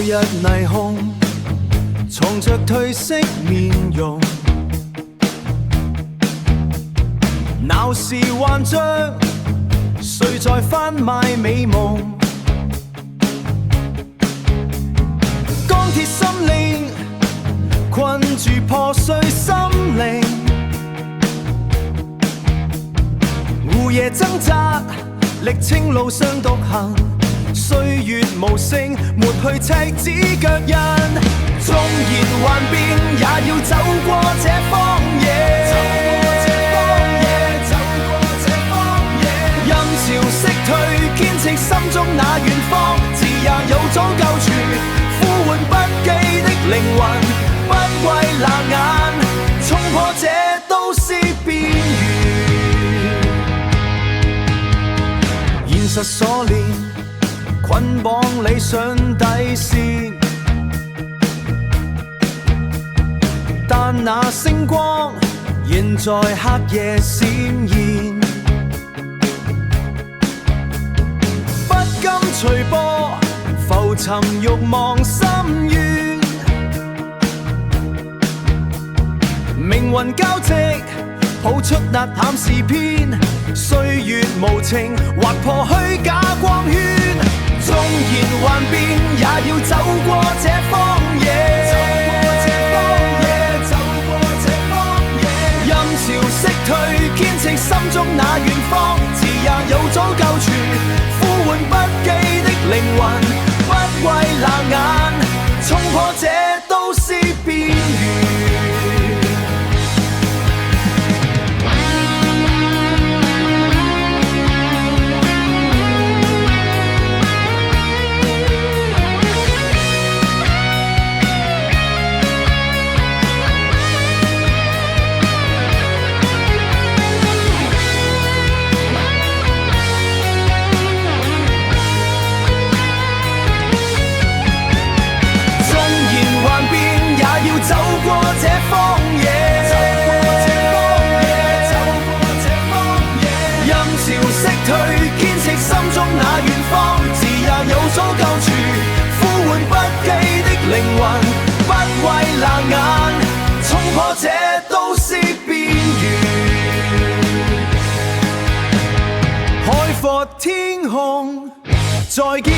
日霓虹藏着褪色面容，鬧市幻象，誰在販賣美夢？鋼鐵心靈困住破碎心靈，胡夜掙扎，歷青路上獨行。歲月無聲，抹去赤子腳印。縱然幻變，也要走過這荒野。任潮汐退，堅持心中那遠方。自也有早救處，呼喚不羈的靈魂，不畏冷眼，衝破這都市邊緣。現實鎖鏈捆綁理想底線，但那星光仍在黑夜閃現。不甘隨波，浮沉慾望深淵，命運交織，譜出吶喊詩篇。歲月無情，劃破虛假光圈。縱然幻變，也要走過這荒野。任潮汐退，堅持心中那遠方。自也有早救處，呼喚不羈的靈魂，不畏冷眼，衝破這都市邊緣。走過這荒野，任潮汐退，堅持心中那遠方。自也有早救處，呼喚不羈的靈魂，不畏冷眼，衝破這都市邊緣。海闊天空，再見。